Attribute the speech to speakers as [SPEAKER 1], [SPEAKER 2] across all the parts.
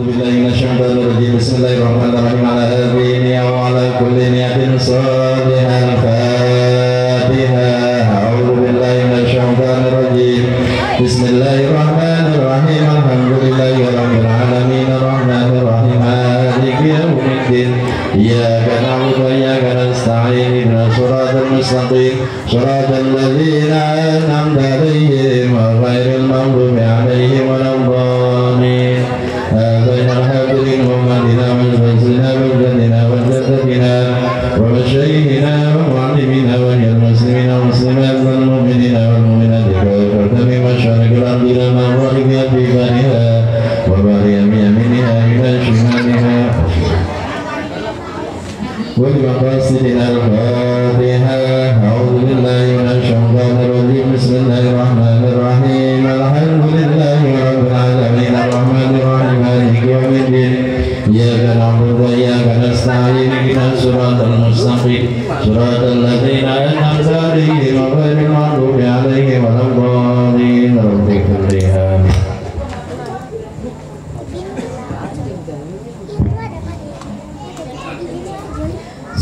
[SPEAKER 1] billahi minasyaitonir rajim. Bismillahirrahmanirrahim. Ala hadhihi wa ala kulli niyatin salihah. Al-Fatihah. A'udzu billahi minasyaitonir rajim. Bismillahirrahmanirrahim. Alhamdulillahi rabbil alamin. Arrahmanir rahim. Maliki yaumiddin. Iyyaka na'budu wa iyyaka nasta'in. Ihdinas siratal mustaqim. Siratal ladzina an'amta 'alaihim ghairil maghdubi 'alaihim waladdallin. آمين الحاضرين ومالنا والبزنا والجننا والجدتنا ومشايخنا ومعلمنا وهي المسلمين والمسلمات والمؤمنين والمؤمنات كالكرتم مشارق الأرض إلى مغربها في بارها وبارها بيمينها إلى شمالها وبمقاصدنا الفاتحة. أعوذ بالله من الشيطان الرجيم. بسم الله الرحمن الرحيم. الحمد لله رب العالمين. الرحمن الرحيم. مالك يوم الدين. إياك نعبد وإياك نستعين. اهدنا الصراط المستقيم صراط الذين أنعمت عليهم غير المغضوب عليهم ولا الضالين. رب اغفر لي. آمين.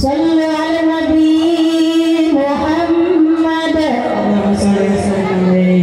[SPEAKER 2] صلوا على النبي محمد. اللهم صل وسلم عليه.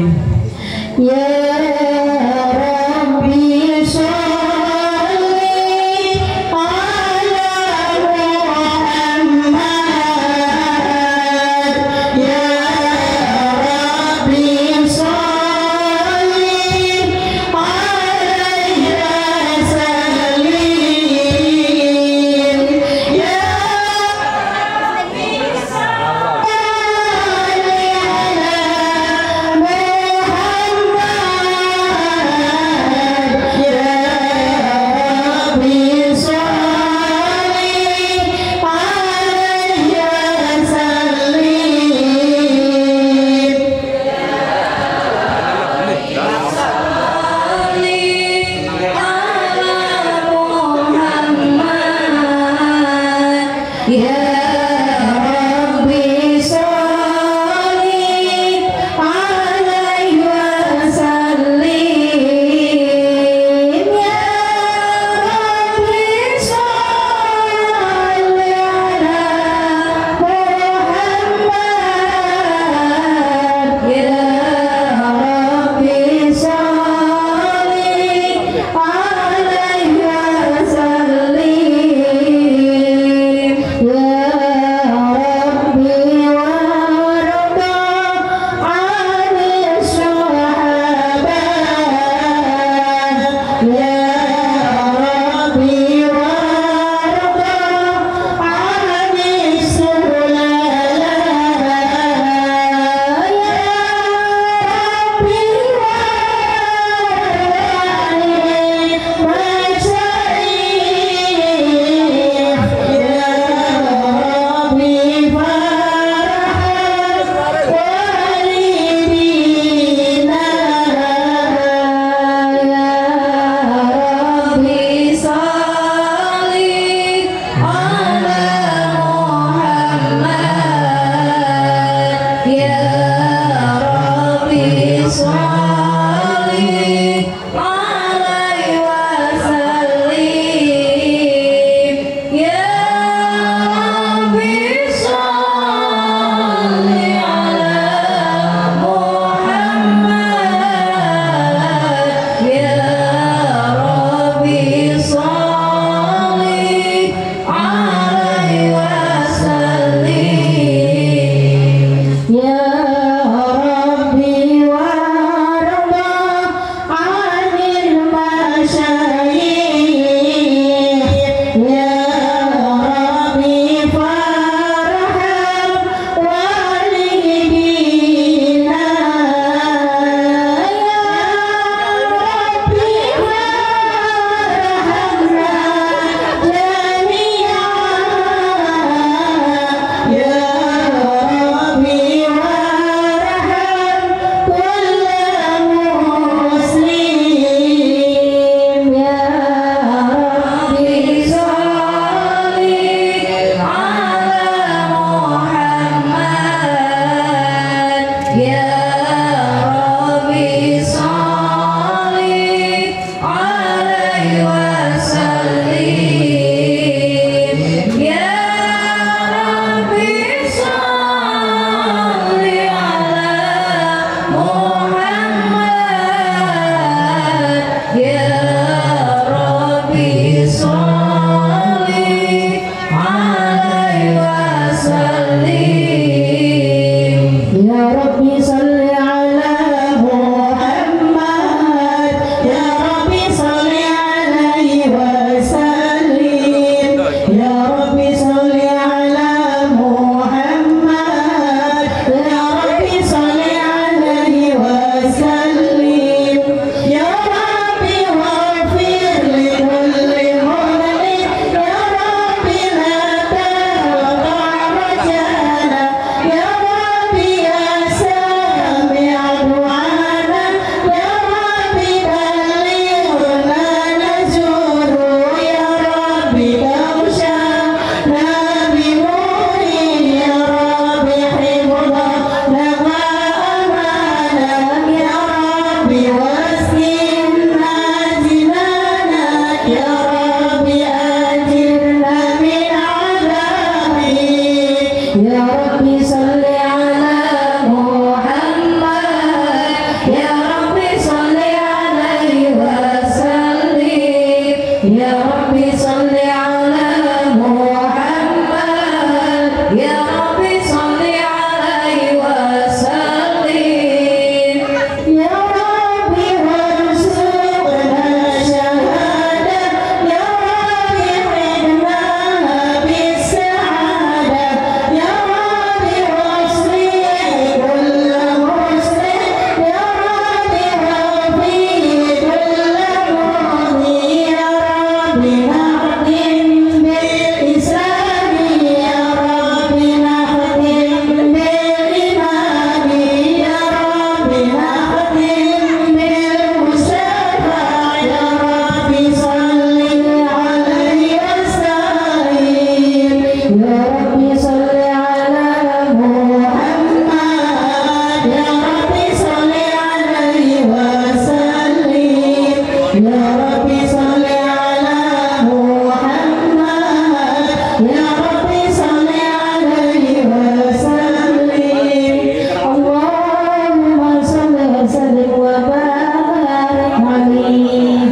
[SPEAKER 2] Ya Rabbi salli ala Muhammad, Ya Rabbi salli alaihi wa sallim. Allahumma salli wa sallim wa barik alaihi.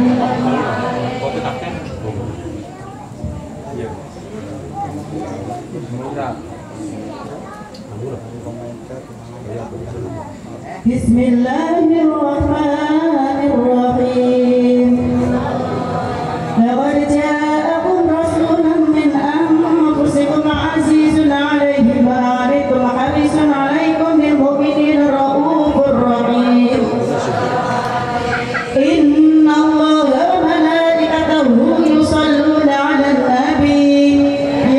[SPEAKER 2] Bismillahirrahmanirrahim. Laqad ja'akum rasulun min anfusikum azizun 'alaihi ma 'anittum harisun 'alaikum bil mu'minina raufur rahim. Inna Allaha wa malaikatahu yusalluna 'alan nabi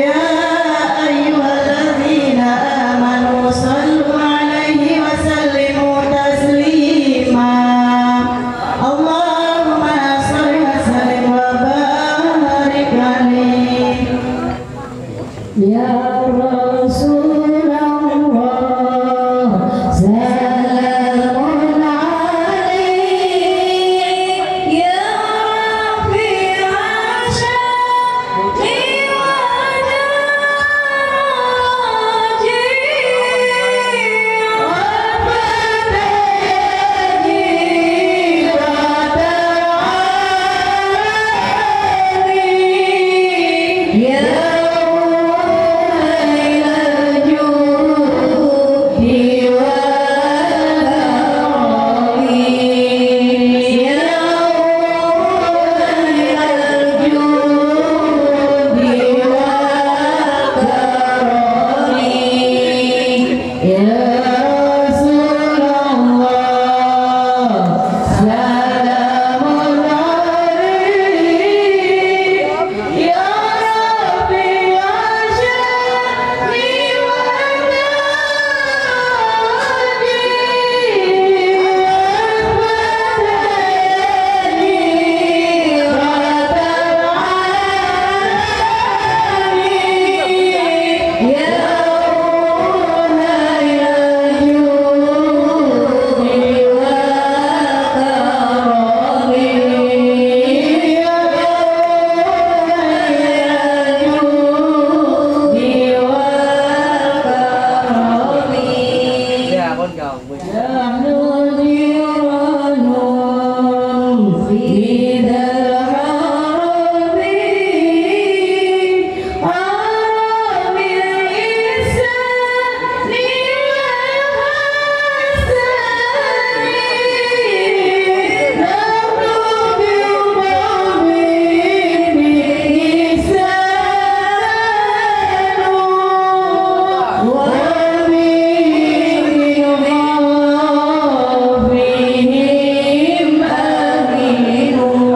[SPEAKER 2] ya ayyuhalladzina amanu sallu 'alaihi wa sallimu taslima. Allahumma shalli wa sallim wa barik alaihi. Ya Rasulullah salamun alaihi ya Rafi'a syaqi wa daraji wa fadaji wa ta'ali ya Amin.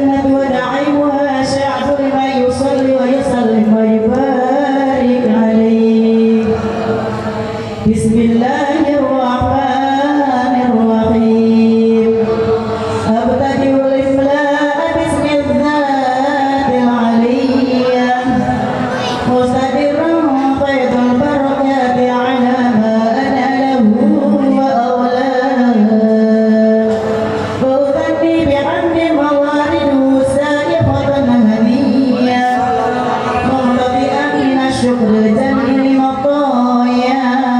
[SPEAKER 3] الجنة ونعيمها سعة لمن يصلي ويسلم ويبارك عليه. بسم الله الرحمن الرحيم. أبتدئ الإملاء باسم الذات العلية مستدرا قيد البركات على ما أنا له وأولاه. وأثني بحمد موارده سائقة هنية منطفئا من الشكر جميل مطاياها.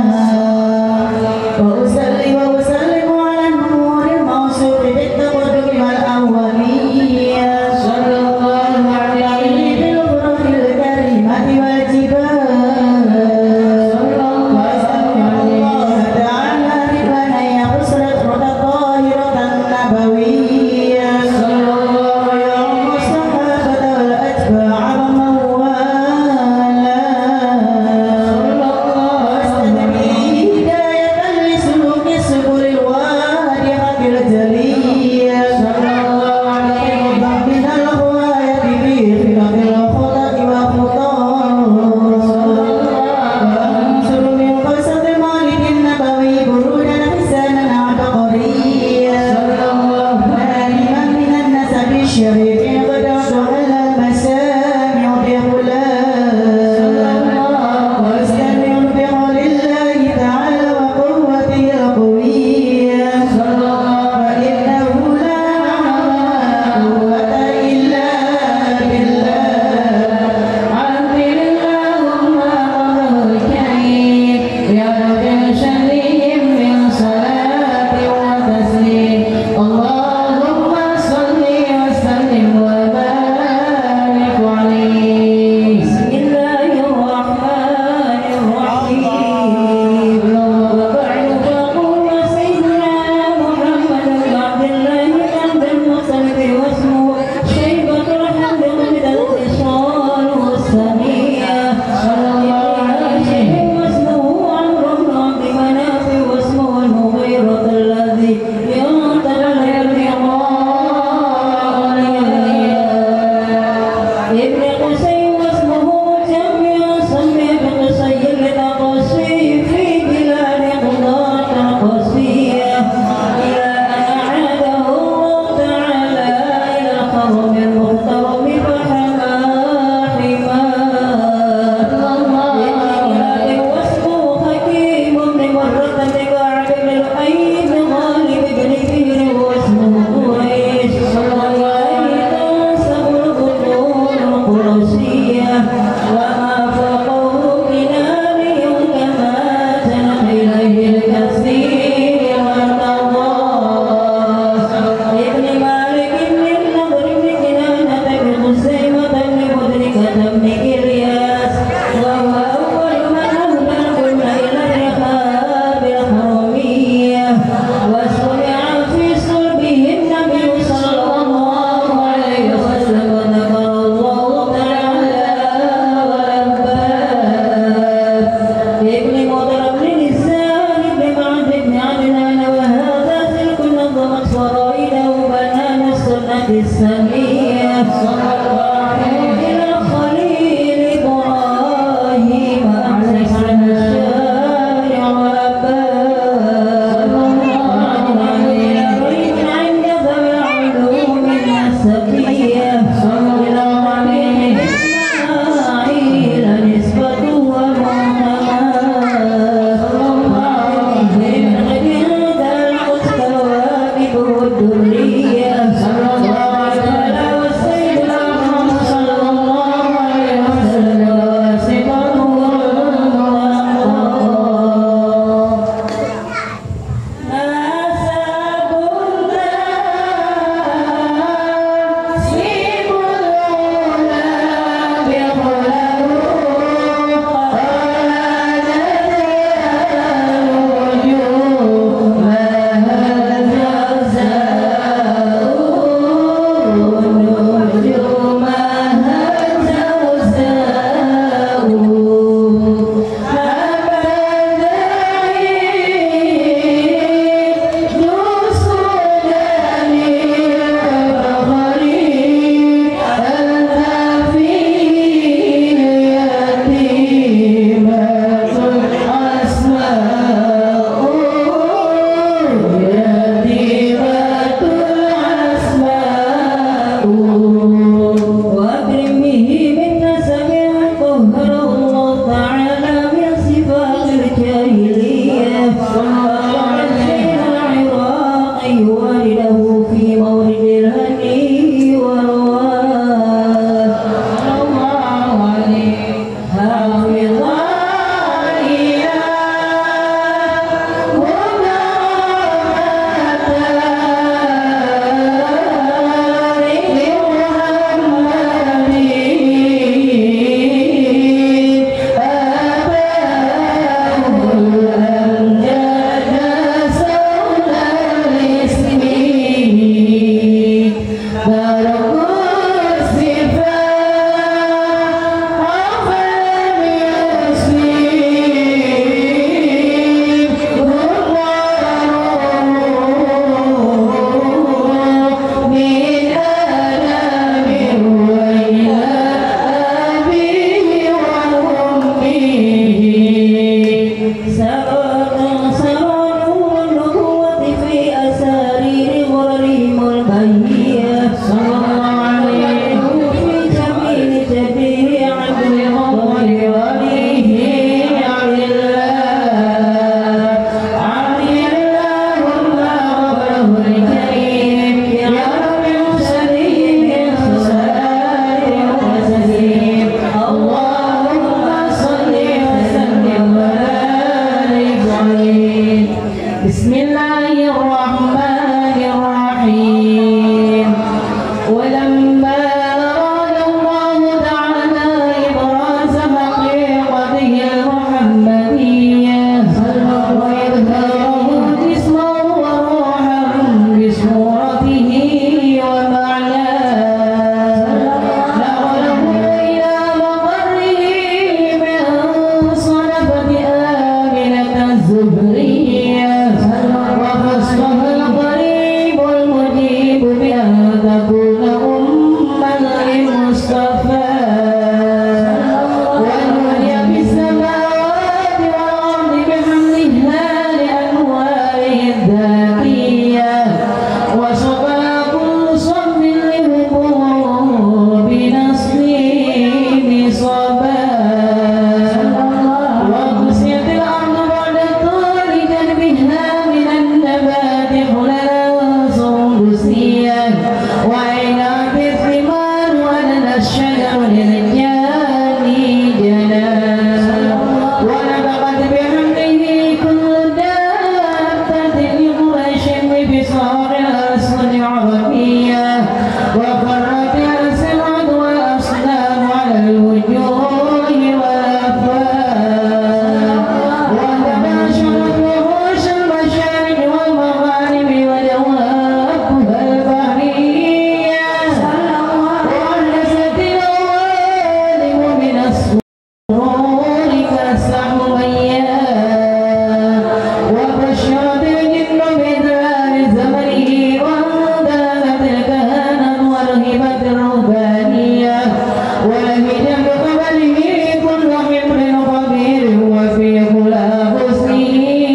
[SPEAKER 3] وأصلي وأسلم على النور الموصوف بالتقدم والأولية صلى الله عليه بالغرف الكريمة والجبال. وأسأل الله تعالى بأن يخص الأسرة الطاهرة النبوية صلى الله عليه الصحابة والأتباع ومن واستدعي هداية لسلوك السبل الواضحة الجلية صلى الله عليه وسلم من الغواية في خلق الخلق وخطاه. وأنصر من قصة مالك النبوي برودا حسانا عبقريا صلى الله عليه من النسب الشريف غدرت على مسامع بغلام. واستمع بقول الله تعالى وقوته القوية وإنه لا قوة إلا بالله. عبر اللهم قدر الكريم يا رب شريف من صلاة وتسليم. اللهم صل وسلم وبارك عليه. بسم الله الرحمن الرحيم. وبعد فقول سيدنا محمد بن عبد الله بن المطلب واسمه شيبة الحمد من الاتصال والسمية صلى الله عليه واسمه عمرو بن عبد مناف واسمه المغيرة الذي ينتظر ابن قصي واسمه جميع سمي بقصي لتقصي في بلاد قضاة القصية إلى أن أعاده الله تعالى إلى القوم المحترم فحما حماه. واسمه حكيم بن مرة بكعب بن الحي بن غالب بن فير واسمه قريش صلى الله عليه تنسب البطون القرشية وما فوقه كناني كما جنح إليه الكثير والنواص. ابن مالك بن النضر بن كنانة بن خزيمة بن مدركة بن إلياس وهو أول من أهدى الكل إلى الرحاب الحرمية. وسمع في صلبه النبي صلى الله عليه وسلم ذكر الله تعالى ولباه. ابن مضر بن نسان بن معد بن عدنان وهذا سلك نظمت فرائده بنان السنة السنية صلى الله عليه إلى الخليل إبراهيم أعزك عن الشارع وأباه. عند ذوي العلوم النسبية إلى عليه إسماعيل نسبته ومعتماه. من غد القدس والدرية صلى الله عليه وسلم. الرهبانية ولم يتم قبله كل حمل خبير وفي كل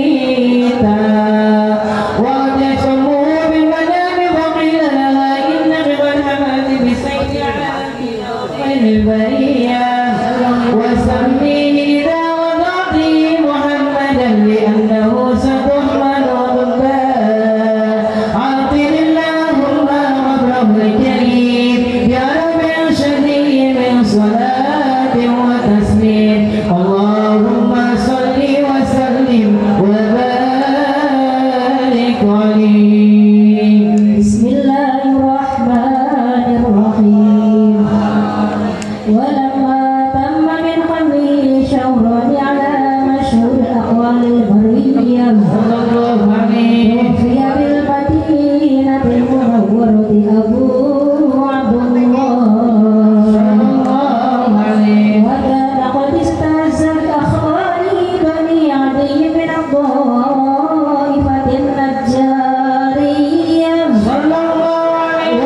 [SPEAKER 3] بسيطة وقد يسموه بالمنام فقيل لها إنك قد حملت بسيف من البرية وسميه إذا وضعته محمدا لأنه ستحمل وتبان عاطل اللهم ربه الكريم يا رب شديد من صلاة وتسليم اللهم صل وسلم وبارك عليه. بسم الله الرحمن الرحيم. ولما تم من قبله شهر على مشهور أقوال البرية صلى الله عليه توفي بالمدينة المنورة أبو عبد الله صلى الله عليه وكان قد استهزأت أخباره بني عدي من الطائفة النجارية صلى الله عليه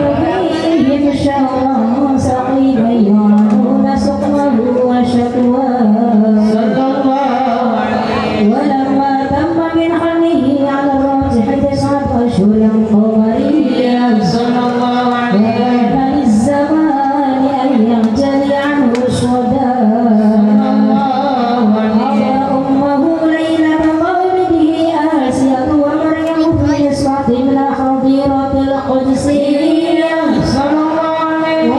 [SPEAKER 3] وفيهم شهرا سقيما يعانون سقمه وشكواه صلى الله عليه ولما تم من حمله على الراجح 9 أشهر قمرية صلى الله عليه وكان للزمان أن ينجلي عنه الشهداء صلى الله عليه أمه ليلة مولده آسيا ومريم في إسقاط من حظيرة القدسية صلى الله عليه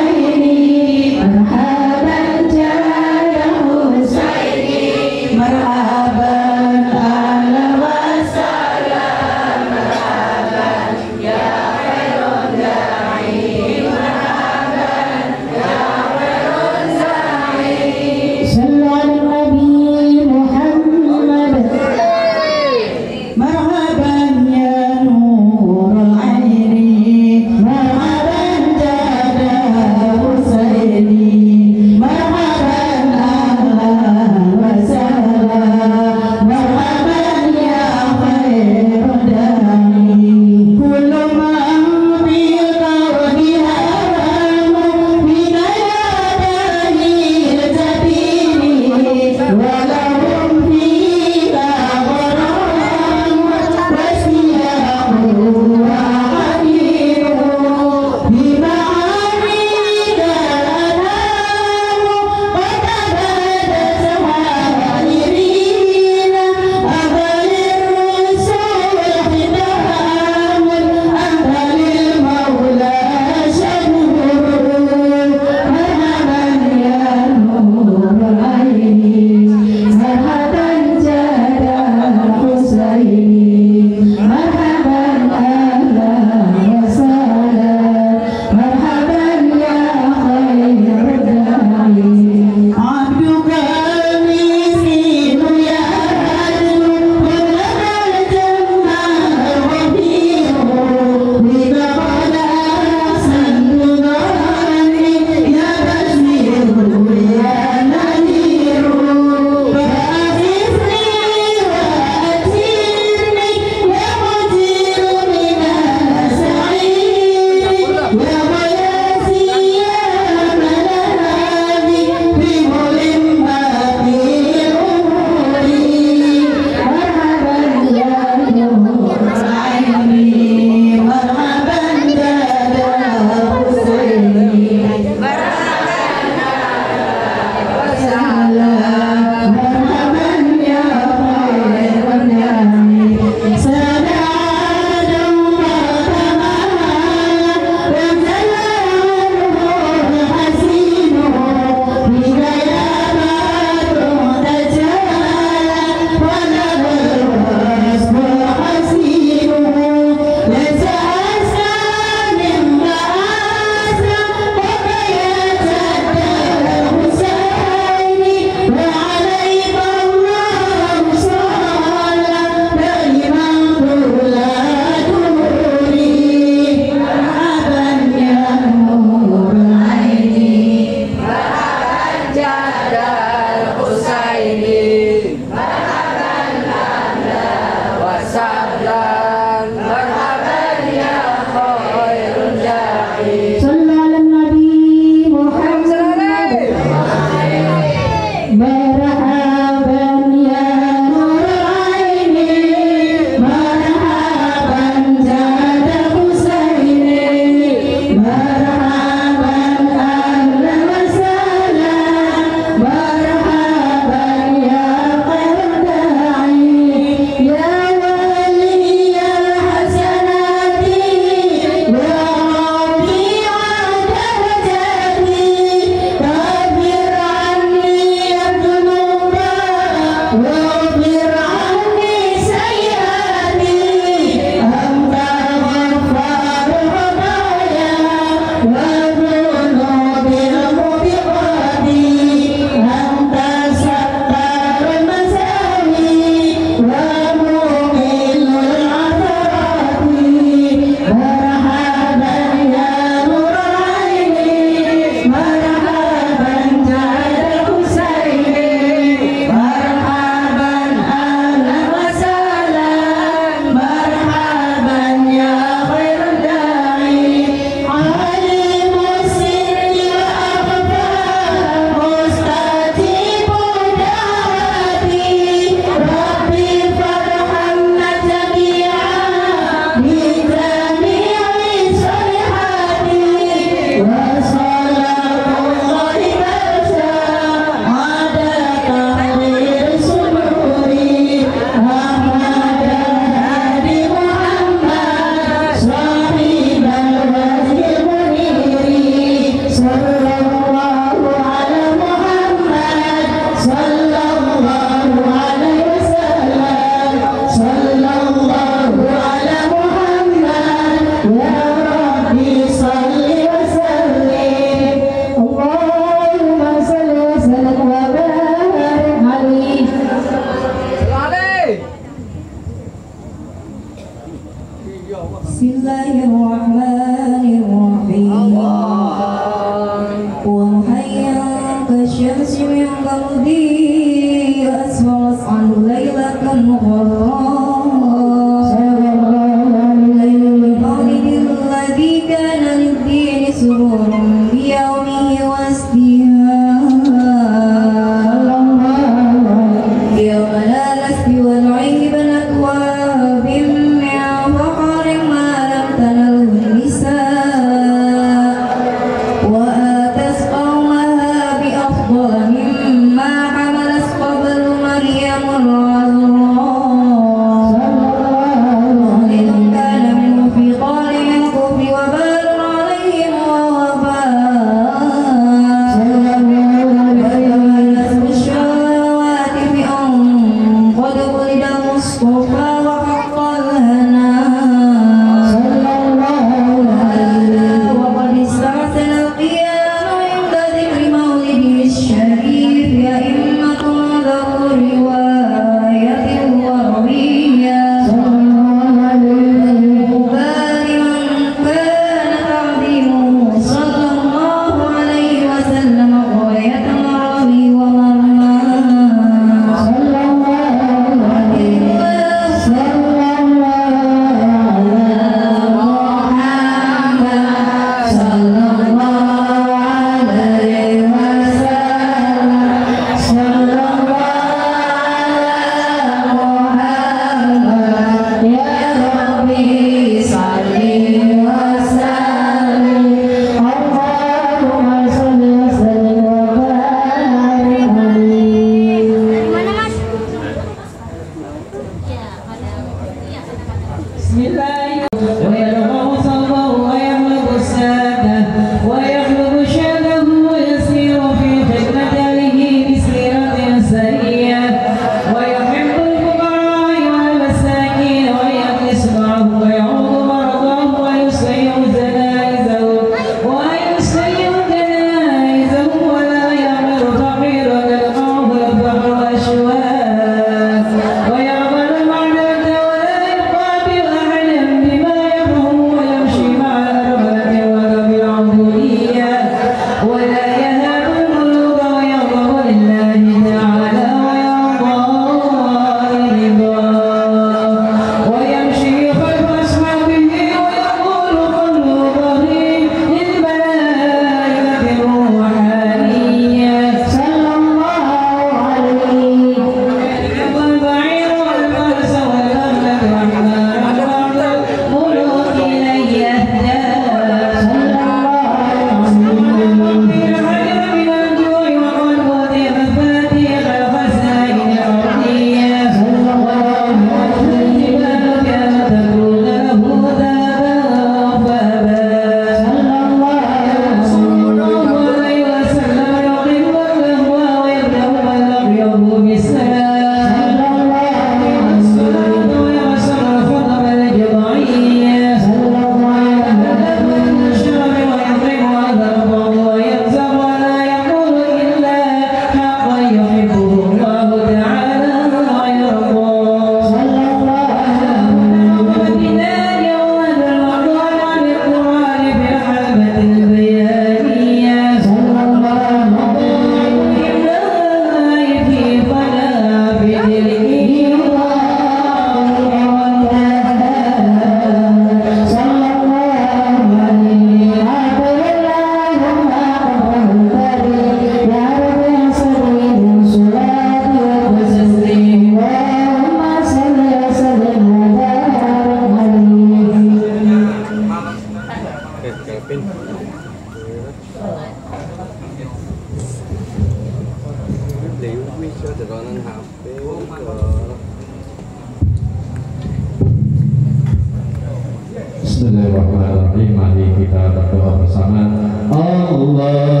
[SPEAKER 1] Bismillahirrahmanirrahim. Mari kita berdoa bersama. Allah